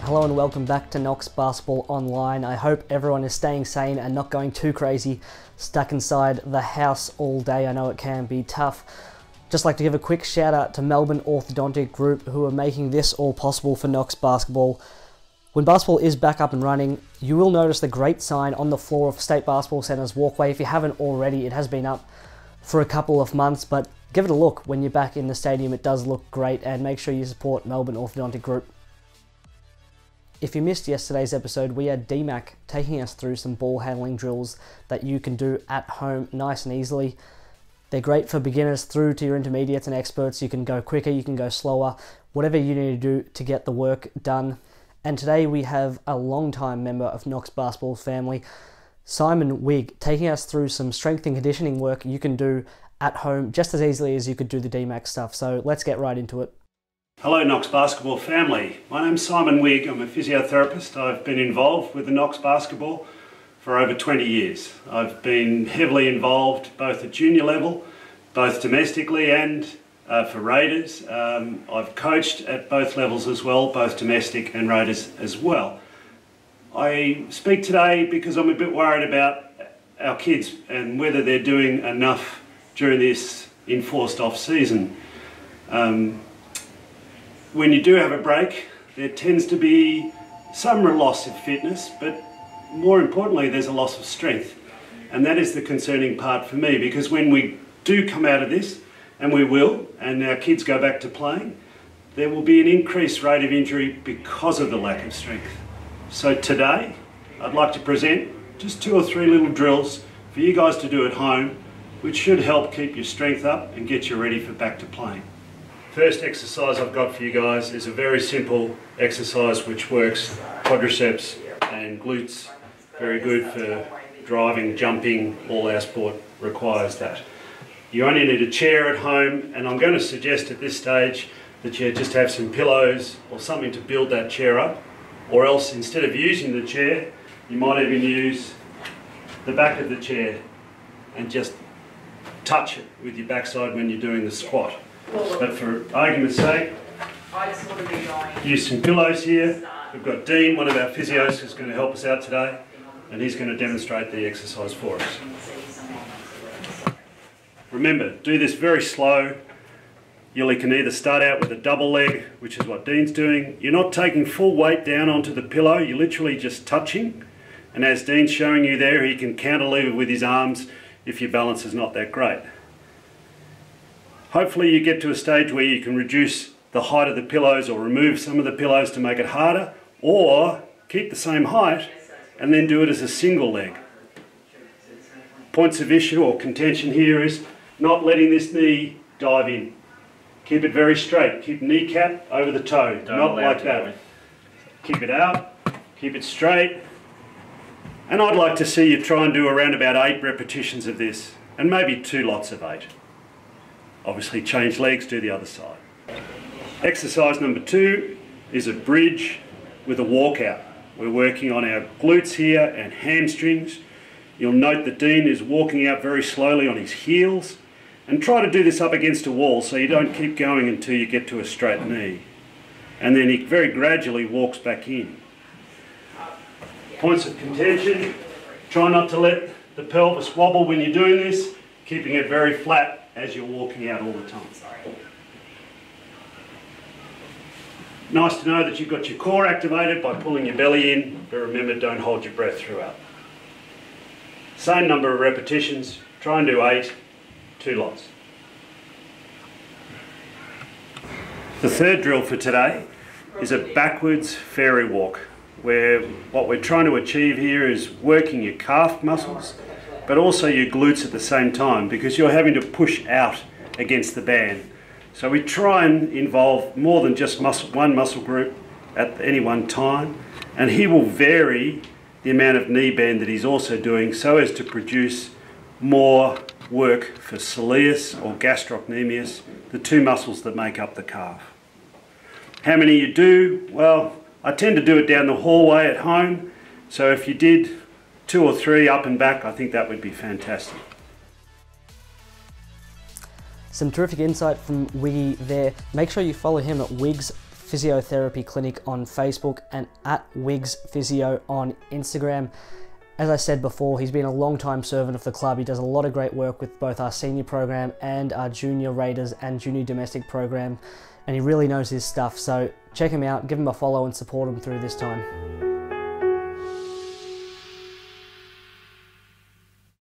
Hello and welcome back to Knox Basketball Online. I hope everyone is staying sane and not going too crazy, stuck inside the house all day. I know it can be tough. Just like to give a quick shout out to Melbourne Orthodontic Group who are making this all possible for Knox Basketball. When basketball is back up and running, you will notice the great sign on the floor of State Basketball Centre's walkway. If you haven't already, it has been up for a couple of months, but give it a look when you're back in the stadium. It does look great, and make sure you support Melbourne Orthodontic Group. If you missed yesterday's episode, we had DMAC taking us through some ball handling drills that you can do at home nice and easily. They're great for beginners through to your intermediates and experts. You can go quicker, you can go slower, whatever you need to do to get the work done. And today we have a long-time member of Knox Basketball's family, Simon Wigg, taking us through some strength and conditioning work you can do at home just as easily as you could do the DMAC stuff. So let's get right into it. Hello Knox Basketball family, my name's Simon Wigg. I'm a physiotherapist. I've been involved with the Knox Basketball for over 20 years. I've been heavily involved both at junior level, both domestically and for Raiders. I've coached at both levels as well, both domestic and Raiders as well. I speak today because I'm a bit worried about our kids and whether they're doing enough during this enforced off-season. When you do have a break, there tends to be some loss of fitness, but more importantly, there's a loss of strength. And that is the concerning part for me, because when we do come out of this, and we will, and our kids go back to playing, there will be an increased rate of injury because of the lack of strength. So today, I'd like to present just 2 or 3 little drills for you guys to do at home, which should help keep your strength up and get you ready for back to playing. First exercise I've got for you guys is a very simple exercise which works quadriceps and glutes. Very good for driving, jumping, all our sport requires that. You only need a chair at home, and I'm going to suggest at this stage that you just have some pillows or something to build that chair up, or else instead of using the chair, you might even use the back of the chair and just touch it with your backside when you're doing the squat. But for argument's sake, use some pillows here. We've got Dean, one of our physios, who's going to help us out today, and he's going to demonstrate the exercise for us. Remember, do this very slow. You can either start out with a double leg, which is what Dean's doing. You're not taking full weight down onto the pillow, you're literally just touching. And as Dean's showing you there, he can counterlever with his arms if your balance is not that great. Hopefully you get to a stage where you can reduce the height of the pillows or remove some of the pillows to make it harder, or keep the same height and then do it as a single leg. Points of issue or contention here is not letting this knee dive in. Keep it very straight. Keep kneecap over the toe, not like that. Keep it out, keep it straight. And I'd like to see you try and do around about 8 repetitions of this, and maybe 2 lots of 8. Obviously change legs, do the other side. Exercise number 2 is a bridge with a walkout. We're working on our glutes here and hamstrings. You'll note that Dean is walking out very slowly on his heels, and try to do this up against a wall so you don't keep going until you get to a straight knee. And then he very gradually walks back in. Points of contention, try not to let the pelvis wobble when you're doing this, keeping it very flat as you're walking out all the time. Nice to know that you've got your core activated by pulling your belly in, but remember, don't hold your breath throughout. Same number of repetitions, try and do 8, 2 lots. The third drill for today is a backwards fairy walk, where what we're trying to achieve here is working your calf muscles, but also your glutes at the same time, because you're having to push out against the band. So we try and involve more than just one muscle group at any one time, and he will vary the amount of knee bend that he's also doing so as to produce more work for soleus or gastrocnemius, the 2 muscles that make up the calf. How many you do? Well, I tend to do it down the hallway at home, so if you did 2 or 3 up and back, I think that would be fantastic. Some terrific insight from Wiggy there. Make sure you follow him at Wigg's Physiotherapy Clinic on Facebook and at Wigg's Physio on Instagram. As I said before, he's been a long-time servant of the club. He does a lot of great work with both our senior program and our junior Raiders and junior domestic program, and he really knows his stuff. So check him out, give him a follow and support him through this time.